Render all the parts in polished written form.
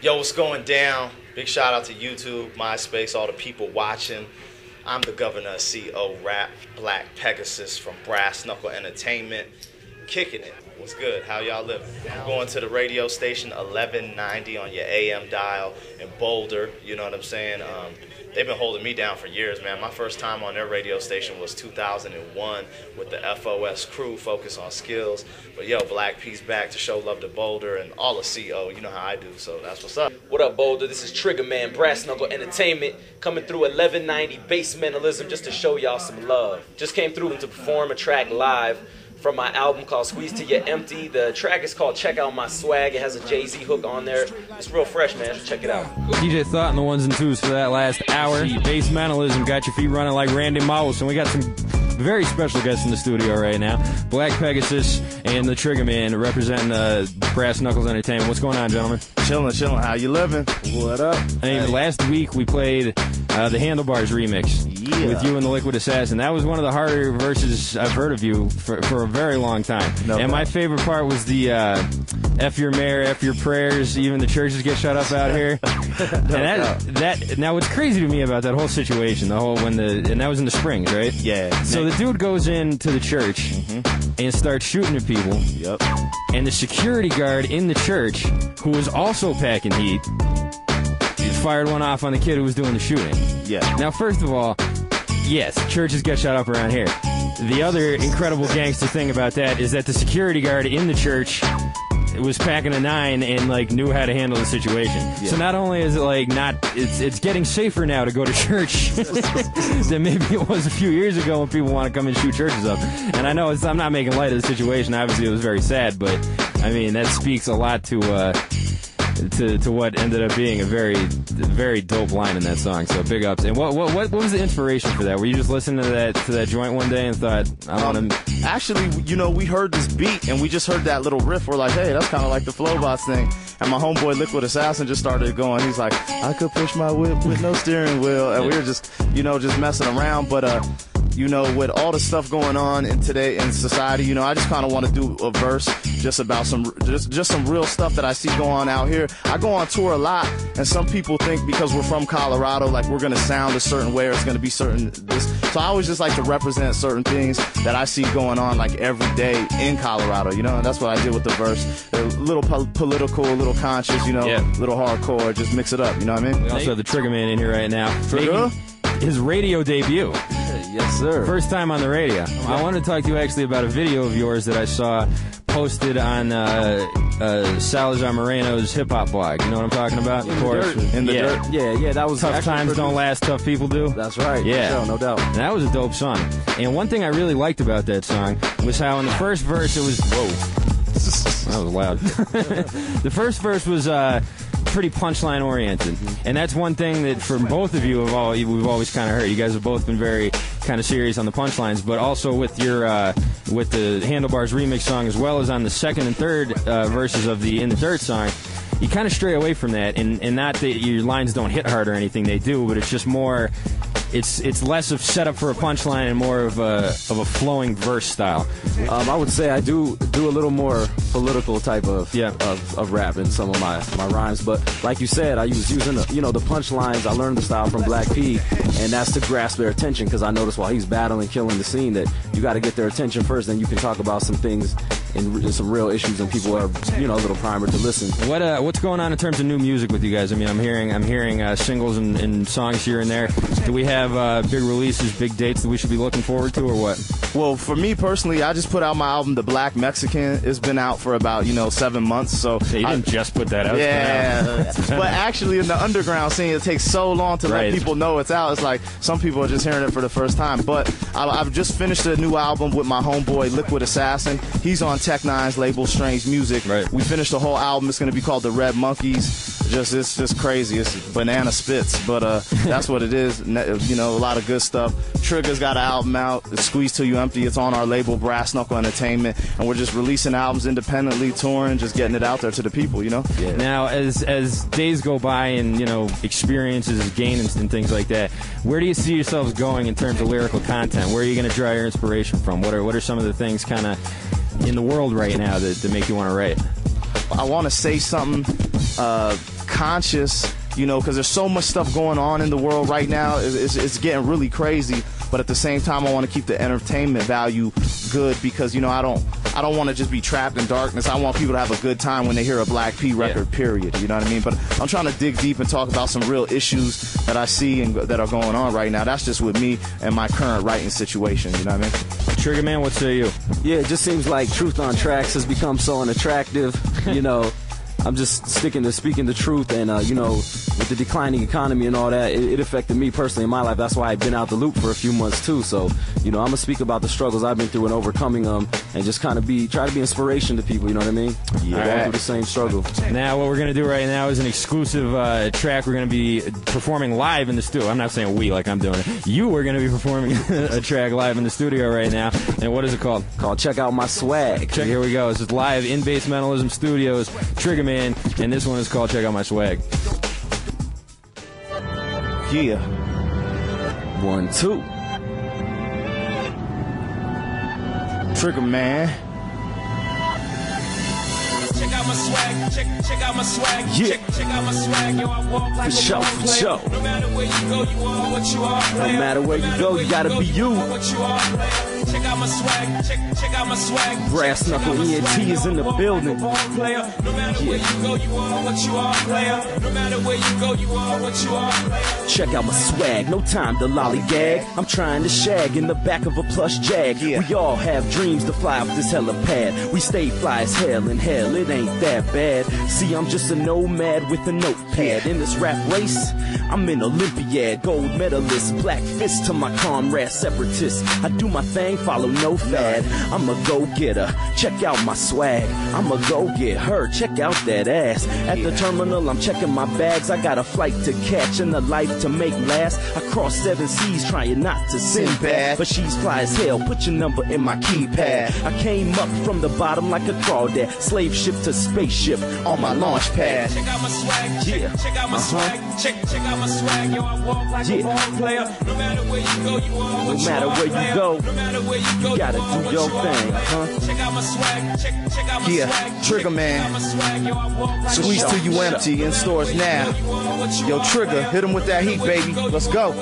Yo, what's going down? Big shout out to YouTube, MySpace, all the people watching. I'm the governor of CO Rap, Black Pegasus from Brass Knuckle Entertainment. Kicking it. What's good? How y'all living? I'm going to the radio station 1190 on your AM dial in Boulder. You know what I'm saying? They've been holding me down for years, man. My first time on their radio station was 2001 with the FOS crew, Focus on Skills. But yo, Black Peace back to show love to Boulder and all of CO. You know how I do, so that's what's up. What up, Boulder? This is TriggaMan, Brass Knuckle Entertainment, coming through 1190 Basementalism just to show y'all some love. Just came through to perform a track live from my album called Squeeze Till You're Empty. The track is called Check Out My Swag. It has a Jay-Z hook on there. It's real fresh, man. Check it out. DJ Thought and the ones and twos for that last hour. Basementalism got your feet running like Randy Mouse, and we got some very special guests in the studio right now. Black Pegasus and the TriggaMan representing Brass Knuckles Entertainment. What's going on, gentlemen? Chillin'. How you living? What up? Hey, last week we played the Handlebars remix with you and the Liquid Assassin. That was one of the harder verses I've heard of you for a very long time. My favorite part was the F your mayor, F your prayers, even the churches get shut up out here. And now what's crazy to me about that whole situation, and that was in the Springs, right? Yeah. So the dude goes into the church and starts shooting at people. Yep. And the security guard in the church, who was also packing heat, fired one off on the kid who was doing the shooting. Yeah. Now, first of all, yes, churches get shut up around here. The other incredible gangster thing about that is that the security guard in the church was packing a 9 and knew how to handle the situation. Yeah. So not only is it it's getting safer now to go to church than maybe it was a few years ago when people want to come and shoot churches up. And I know I'm not making light of the situation. Obviously, it was very sad, but I mean that speaks a lot to what ended up being a very, very dope line in that song. So big ups. And what was the inspiration for that? Were you just listening to that joint one day and thought, I want to? Actually, we heard this beat and we just heard that little riff. We're like, hey, that's kind of like the Flowbots thing. And my homeboy Liquid Assassin just started going. He's like, I could push my whip with no steering wheel. And we were just, just messing around. But with all the stuff going on in society, I just kind of want to do a verse just about some real stuff that I see going on out here. I go on tour a lot, and some people think because we're from Colorado, like we're gonna sound a certain way or it's gonna be certain this. So I always just like to represent certain things that I see going on like every day in Colorado, and that's what I did with the verse. A little political, a little conscious, a little hardcore. Just mix it up, you know what I mean? We also have the TriggaMan in here right now. Trigger? His radio debut. Yes, sir. First time on the radio. I wanted to talk to you actually about a video of yours that I saw posted on Salazar Moreno's hip-hop blog. You know what I'm talking about? In the dirt. Yeah, that was Tough times don't last, tough people do. That's right. Yeah. Sure, no doubt. And that was a dope song. And one thing I really liked about that song was how in the first verse it was... Whoa. That was loud. The first verse was... pretty punchline oriented, and that's one thing that from both of you we've always kind of heard. You guys have both been very kind of serious on the punchlines, but also with your with the Handlebars remix song as well as on the second and third verses of the In the Dirt song, you kind of stray away from that, and not that your lines don't hit hard or anything, they do, but it's just more. It's less of setup for a punchline and more of a flowing verse style. I would say I do a little more political type of rap in some of my rhymes, but like you said, I was using the punchlines. I learned the style from Black P, and that's to grasp their attention, because I noticed while he's battling, killing the scene, that you got to get their attention first, then you can talk about some things and some real issues, and people are a little primer to listen. What's going on in terms of new music with you guys? I mean, I'm hearing singles and songs here and there. Do we have big releases, big dates that we should be looking forward to, or what? Well, for me personally, I just put out my album, The Black Mexican. It's been out for about 7 months. So you didn't just put that out. Yeah, but actually in the underground scene, it takes so long to let people know it's out. It's like some people are just hearing it for the first time. But I've just finished a new album with my homeboy Liquid Assassin. He's on Tech Nine's label, Strange Music. Right. We finished the whole album. It's going to be called The Red Monkeys. It's just crazy. It's banana spits, but that's what it is. A lot of good stuff. Trigga's got an album out. It's Squeeze Till You Empty. It's on our label, Brass Knuckle Entertainment, and we're just releasing albums independently, touring, just getting it out there to the people. Yeah. Now, as days go by and experiences gain and things like that, where do you see yourselves going in terms of lyrical content? Where are you going to draw your inspiration from? What are some of the things kind of in the world right now that make you want to write? I want to say something conscious, you know, because there's so much stuff going on in the world right now. It's getting really crazy. But at the same time, I want to keep the entertainment value good because, you know, I don't want to just be trapped in darkness. I want people to have a good time when they hear a Black P record, period. You know what I mean? But I'm trying to dig deep and talk about some real issues that I see and that are going on right now. That's just with me and my current writing situation. You know what I mean? TriggaMan, what say you? Yeah, it just seems like truth on tracks has become so unattractive, you know. I'm just sticking to speaking the truth, and you know, with the declining economy and all that, it affected me personally in my life. That's why I've been out the loop for a few months too. So, you know, I'm gonna speak about the struggles I've been through and overcoming them, and just kind of try to be inspiration to people. You know what I mean? Yeah. Going through the same struggle. Now, what we're gonna do right now is an exclusive track. We're gonna be performing live in the studio. I'm not saying we like I'm doing it. You are gonna be performing a track live in the studio right now. And what is it called? Called Check Out My Swag. Here we go. This is live in Base Mentalism Studios. TriggaMan. And this one is called Check Out My Swag. Yeah. 1, 2. TriggaMan. Check out my swag, check out my swag, yeah. Check out my swag, yo, I walk like for a sure. No matter where you go, you are what you are, player. No matter where you go, you gotta be you. What you are, player. Check out my swag, check out my swag. Brass Knuckle ENT is in the building. No matter where you go, you are what you are, player. No matter where you go, you are what you are, player. Check out my swag, no time to lollygag. I'm trying to shag in the back of a plush Jag. Yeah. We all have dreams to fly off this helipad. We stay fly as hell, and hell, it ain't that bad. See, I'm just a nomad with a notepad. In this rap race, I'm an Olympiad, gold medalist, black fist to my comrade separatists. I do my thing, follow no fad. I'm a go-getter, check out my swag. I'm a go-get her, check out that ass. At the terminal, I'm checking my bags. I got a flight to catch and a life to make last. I crossed 7 seas trying not to sin bad, but she's fly as hell, put your number in my keypad. I came up from the bottom like a crawdad, slave ship to spaceship on my launch pad. Check out my swag, Yeah. check out my swag, check out my swag, yo, I walk like a ball player. No matter where you go, you are what No matter where you go, no matter where you go, you gotta are do what your you are, thing, player. Check out my swag, check out my Yeah, swag. TriggaMan. Check out my swag, yo, I walk like Squeeze a till you empty in stores now. Yo, Trigga, hit him with that heat, baby. Let's go.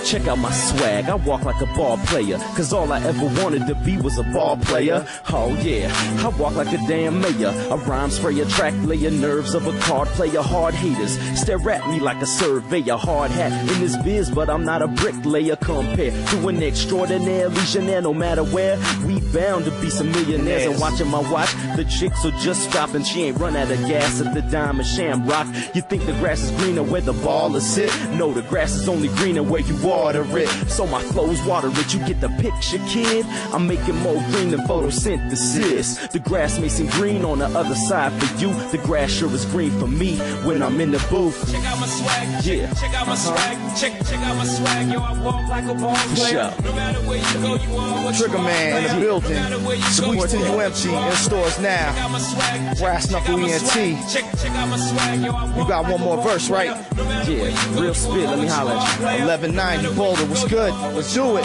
check out my swag. I walk like a ball player, cause all I ever wanted to be was a ball player. Oh yeah, I walk like a damn mayor, a rhyme sprayer, track layer, nerves of a card player. Hard haters stare at me like a surveyor. Hard hat in this biz, but I'm not a bricklayer compared to an extraordinary legionnaire. No matter where, we bound to be some millionaires. And watching my watch, the chicks will just stop, and she ain't run out of gas at the Diamond Shamrock. You think the grass is greener where the ball is sit? No, the grass is only greener where you water it. So my flow's water it, you get the picture, kid? I'm making more green than photosynthesis. The grass may seem green on the other side for you. The grass sure is green for me when I'm in the booth. Check out my swag, Yeah. check out my swag, check out my swag, yo, I walk like a ball player. sure. No matter where you go, you are what you are, TriggaMan in the player. building. No matter where you go, Squeeze till you empty in stores Check now. out my swag, Brass Knuckle ENT. check out my swag, yo, I walk You got like one a more ball verse, right? player. No matter where you Yeah, go, real you spit, are let me what holler you at you. are, player. 1190 Boulder, what's good? Let's do it.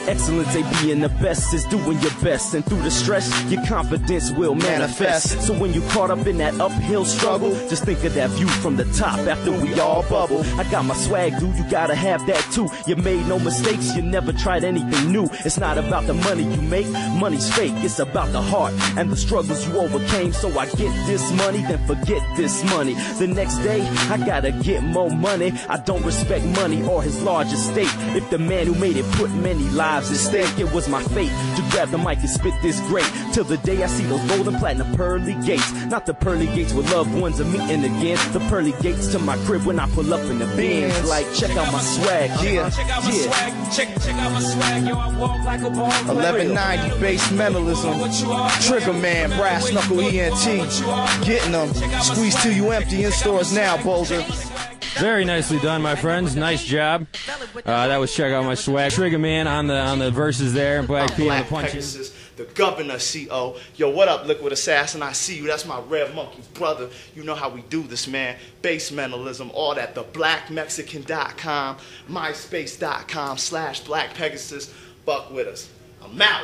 Excellence ain't being the best, is doing your best. And through the stress, your confidence will manifest. So when you caught up in that uphill struggle, just think of that view from the top after we all bubble. I got my swag, dude, you gotta have that too. You made no mistakes, you never tried anything new. It's not about the money you make, money's fake. It's about the heart and the struggles you overcame. So I get this money, then forget this money. The next day, I gotta get more money. I don't respect money or his large estate. If the man who made it put many lives at stake, it was my fate to grab the mic and spit this great. Till the day I see those golden platinum pearly gates. Not the pearly gates where loved ones are meeting again. The pearly gates to my crib when I pull up in the Benz. Like, check out my swag. Yeah. Check out my swag, check out my swag, yo, I walk like a ball player. 1190 Base Mentalism. TriggaMan, Brass Knuckle ENT. Getting them. Squeeze till you empty in stores now, Boulder. Very nicely done, my friends. Nice job. That was Check Out My Swag. TriggaMan on the verses there. Black P on the punches. Pegasus, the governor, CO. Yo, what up, Liquid Assassin? I see you. That's my Red Monkey brother. You know how we do this, man. Base Mentalism, all that. TheBlackMexican.com, MySpace.com/Black Pegasus. Buck with us. I'm out.